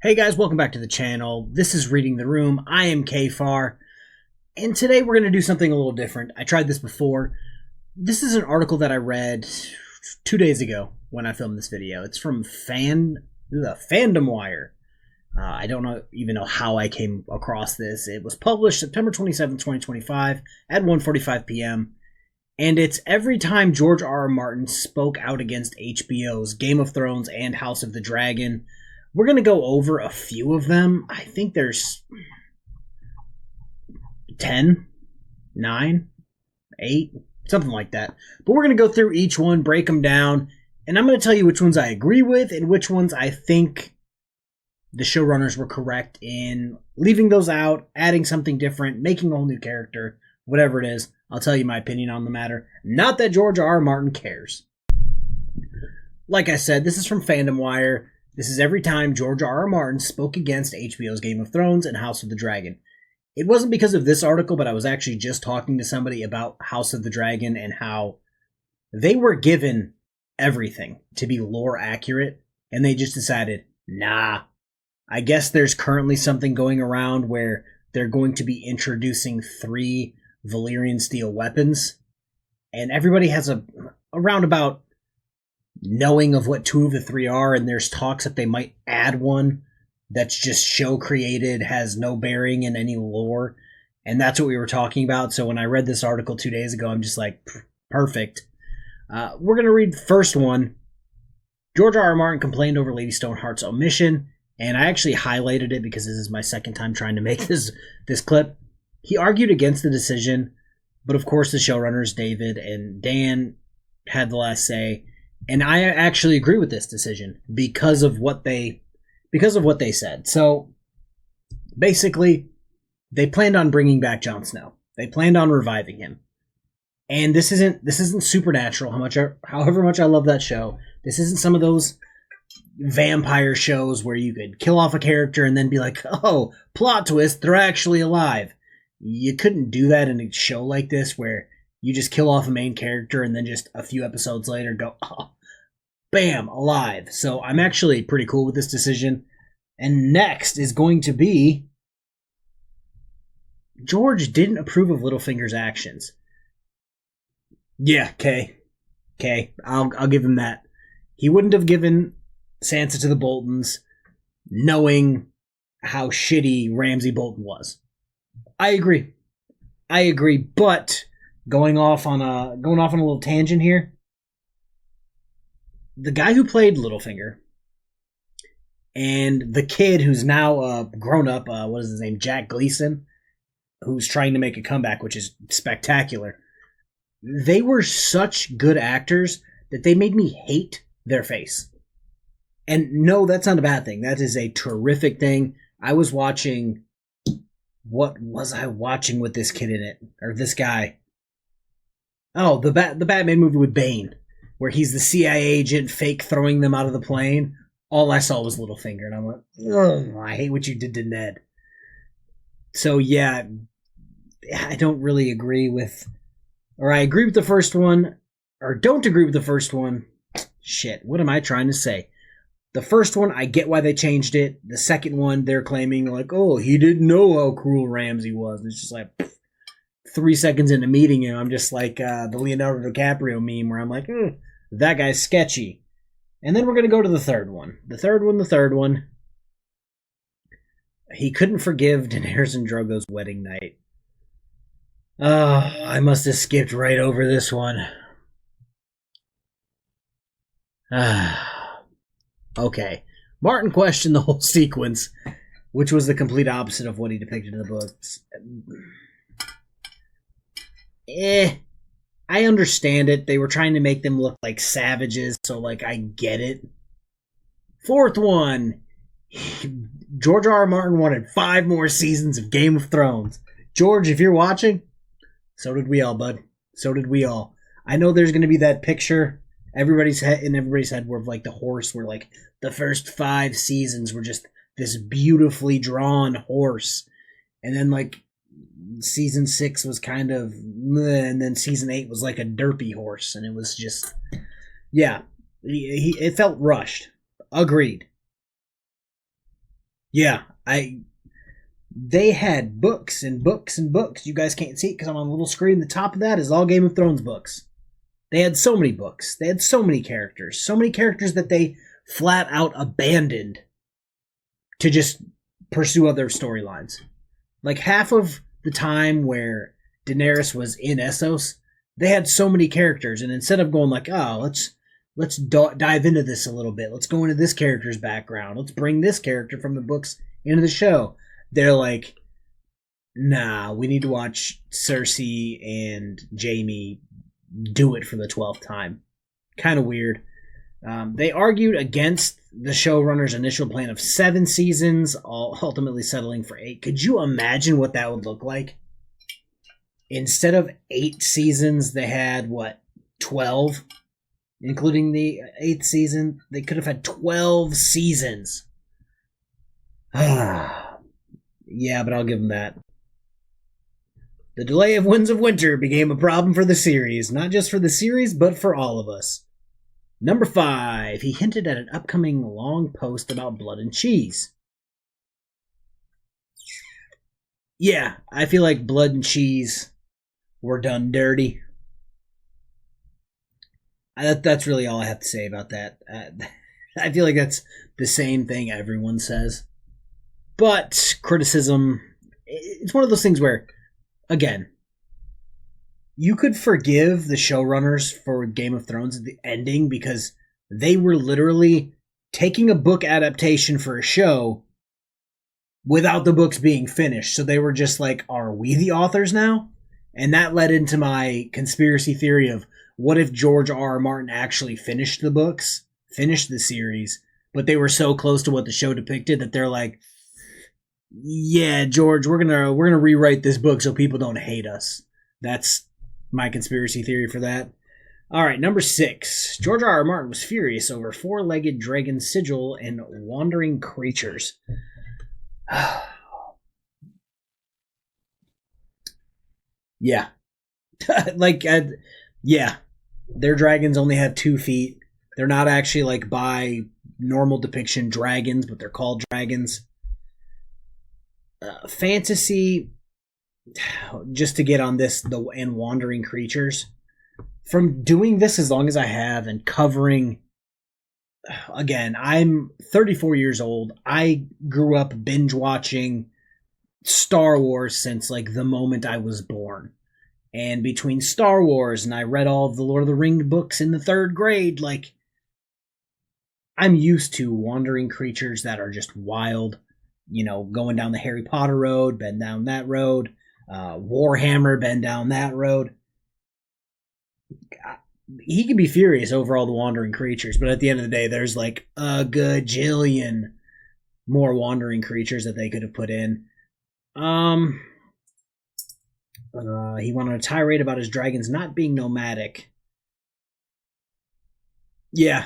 Hey guys, welcome back to the channel. This is Reading the Room. I am KFAR, and today we're going to do something a little different. I tried this before. This is an article that I read 2 days ago when I filmed this video. It's from Fandom Wire. I don't even know how I came across this. It was published September 27, 2025 at 1:45 p.m. And it's every time George R.R. Martin spoke out against HBO's Game of Thrones and House of the Dragon. We're going to go over a few of them. I think there's 10, 9, 8, something like that. But we're going to go through each one, break them down, and I'm going to tell you which ones I agree with and which ones I think the showrunners were correct in leaving those out, adding something different, making a whole new character, whatever it is. I'll tell you my opinion on the matter. Not that George R.R. Martin cares. Like I said, this is from Fandom Wire. This is every time George R.R. Martin spoke against HBO's Game of Thrones and House of the Dragon. It wasn't because of this article, but I was actually just talking to somebody about House of the Dragon and how they were given everything to be lore accurate, and they just decided, nah, I guess there's currently something going around where they're going to be introducing 3 Valyrian steel weapons, and everybody has a roundabout knowing of what 2 of the 3 are, and there's talks that they might add one that's just show created, has no bearing in any lore, and that's what we were talking about. So when I read this article 2 days ago, I'm just like, perfect. We're going to read the first one. George R.R. Martin complained over Lady Stoneheart's omission, and I actually highlighted it because this is my second time trying to make this clip. He argued against the decision, but of course the showrunners, David and Dan, had the last say. And I actually agree with this decision because of what they said. So basically, they planned on bringing back Jon Snow. They planned on reviving him. And this isn't Supernatural. However much I love that show, this isn't some of those vampire shows where you could kill off a character and then be like, oh, plot twist, they're actually alive. You couldn't do that in a show like this where you just kill off a main character and then just a few episodes later go, oh, bam, alive. So I'm actually pretty cool with this decision. And next is going to be George didn't approve of Littlefinger's actions. Yeah, okay. I'll give him that. He wouldn't have given Sansa to the Boltons knowing how shitty Ramsay Bolton was. I agree, but going off on a little tangent here. The guy who played Littlefinger and the kid who's now grown up, what is his name, Jack Gleason, who's trying to make a comeback, which is spectacular. They were such good actors that they made me hate their face. And no, that's not a bad thing. That is a terrific thing. I was watching, what was I watching with this kid in it? Or this guy? Oh, the Batman movie with Bane, where he's the CIA agent fake throwing them out of the plane. All I saw was Littlefinger, and I'm like, oh, I hate what you did to Ned. So yeah, I don't really agree with, or I agree with the first one, or don't agree with the first one. Shit, what am I trying to say? The first one, I get why they changed it. The second one, they're claiming like, oh, he didn't know how cruel Ramsay was. It's just like 3 seconds into meeting him, I'm just like the Leonardo DiCaprio meme where I'm like, that guy's sketchy. And then we're going to go to the third one. The third one. He couldn't forgive Daenerys and Drogo's wedding night. I must have skipped right over this one. Okay. Martin questioned the whole sequence, which was the complete opposite of what he depicted in the books. I understand it. They were trying to make them look like savages, so like I get it. Fourth one. George R.R. Martin wanted 5 more seasons of Game of Thrones. George, if you're watching, so did we all, bud. So did we all. I know there's going to be that picture in everybody's head where like the horse, where like the first 5 seasons were just this beautifully drawn horse, and then like season 6 was kind of meh, and then season 8 was like a derpy horse, and it was just, yeah, it felt rushed. Agreed. Yeah, they had books and books and books. You guys can't see it because I'm on a little screen. The top of that is all Game of Thrones books. They had so many books. They had so many characters that they flat out abandoned to just pursue other storylines. Like half of the time where Daenerys was in Essos, they had so many characters, and instead of going like, oh, let's dive into this a little bit. Let's go into this character's background. Let's bring this character from the books into the show. They're like, nah, we need to watch Cersei and Jaime do it for the 12th time. Kind of weird. They argued against the showrunner's initial plan of 7 seasons, ultimately settling for 8. Could you imagine what that would look like? Instead of 8 seasons, they had, 12? Including the 8th season? They could have had 12 seasons. Yeah, but I'll give them that. The delay of Winds of Winter became a problem for the series. Not just for the series, but for all of us. Number 5. He hinted at an upcoming long post about blood and cheese. Yeah, I feel like blood and cheese were done dirty. That's really all I have to say about that. I feel like that's the same thing everyone says. But criticism, it's one of those things where, again, you could forgive the showrunners for Game of Thrones at the ending because they were literally taking a book adaptation for a show without the books being finished. So they were just like, are we the authors now? And that led into my conspiracy theory of what if George R. R. Martin actually finished the books, finished the series, but they were so close to what the show depicted that they're like, yeah, George, we're gonna rewrite this book so people don't hate us. That's my conspiracy theory for that. All right, number 6. George R. R. Martin was furious over 4-legged dragon sigil and wandering creatures. Yeah. Yeah. Their dragons only have 2 feet. They're not actually like by normal depiction dragons, but they're called dragons. Fantasy, just to get on this, and wandering creatures. From doing this as long as I have and covering, again, I'm 34 years old. I grew up binge watching Star Wars since like the moment I was born. And between Star Wars and I read all of the Lord of the Rings books in the 3rd grade, like, I'm used to wandering creatures that are just wild. You know, going down the Harry Potter road, been down that road. Warhammer, been down that road. He can be furious over all the wandering creatures, but at the end of the day, there's like a gajillion more wandering creatures that they could have put in. He went on a tirade about his dragons not being nomadic. Yeah,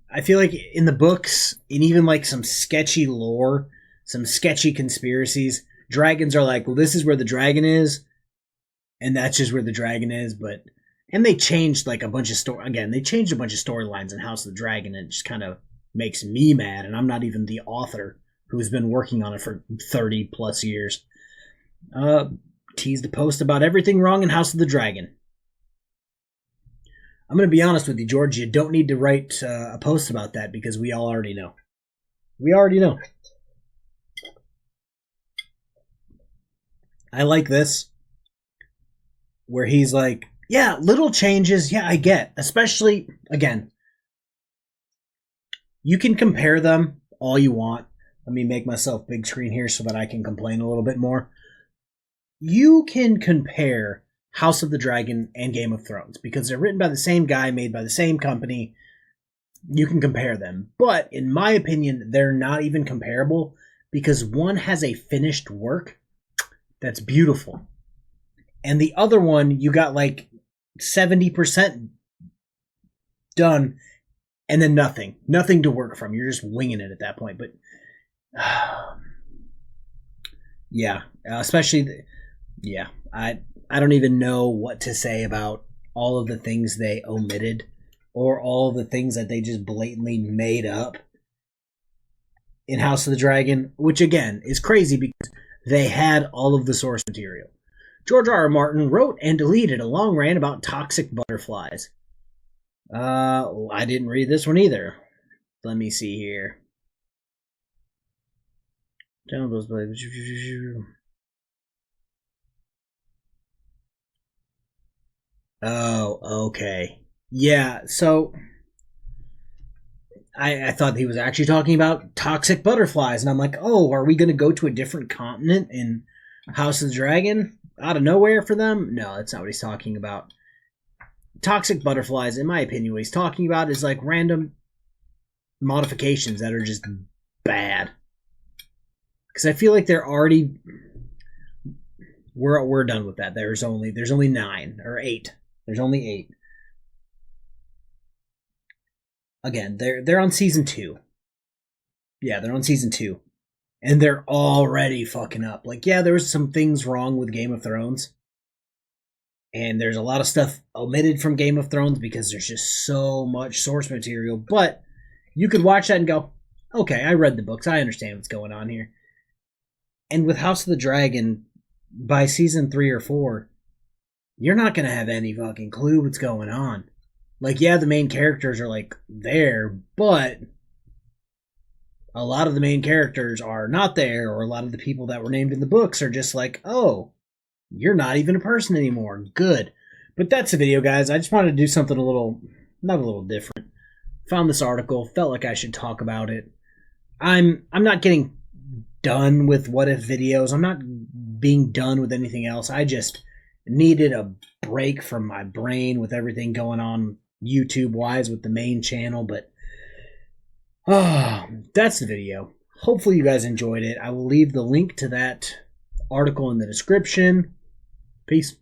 I feel like in the books, and even like some sketchy lore, some sketchy conspiracies, dragons are like, well, this is where the dragon is, and that's just where the dragon is. And they changed like a bunch of they changed a bunch of storylines in House of the Dragon, and it just kind of makes me mad, and I'm not even the author who's been working on it for 30 plus years. Teased a post about everything wrong in House of the Dragon. I'm going to be honest with you, George, you don't need to write a post about that because we all already know. We already know. I like this, where he's like, yeah, little changes, yeah, I get. Especially, again, you can compare them all you want. Let me make myself big screen here so that I can complain a little bit more. You can compare House of the Dragon and Game of Thrones because they're written by the same guy, made by the same company. You can compare them. But in my opinion, they're not even comparable because one has a finished work that's beautiful. And the other one, you got like 70% done and then nothing. Nothing to work from. You're just winging it at that point. But yeah, especially... Yeah, I don't even know what to say about all of the things they omitted or all of the things that they just blatantly made up. in House of the Dragon, which again is crazy because they had all of the source material. George R.R. Martin wrote and deleted a long rant about toxic butterflies. I didn't read this one either. Let me see here. Oh, okay. Yeah, so I thought he was actually talking about toxic butterflies, and I'm like, oh, are we going to go to a different continent in House of the Dragon out of nowhere for them? No, that's not what he's talking about. Toxic butterflies, in my opinion, what he's talking about is like random modifications that are just bad. Because I feel like they're already we're done with that. There's only 9 or 8. There's only 8. Again, they're on season 2. Yeah, they're on season 2. And they're already fucking up. Like, yeah, there was some things wrong with Game of Thrones. And there's a lot of stuff omitted from Game of Thrones because there's just so much source material. But you could watch that and go, okay, I read the books. I understand what's going on here. And with House of the Dragon, by season 3 or 4, you're not going to have any fucking clue what's going on. Like, yeah, the main characters are, like, there, but a lot of the main characters are not there, or a lot of the people that were named in the books are just like, oh, you're not even a person anymore. Good. But that's the video, guys. I just wanted to do something not a little different. Found this article, felt like I should talk about it. I'm not getting done with what if videos. I'm not being done with anything else. I just needed a break from my brain with everything going on YouTube wise with the main channel, but that's the video. Hopefully you guys enjoyed it. I will leave the link to that article in the description. Peace.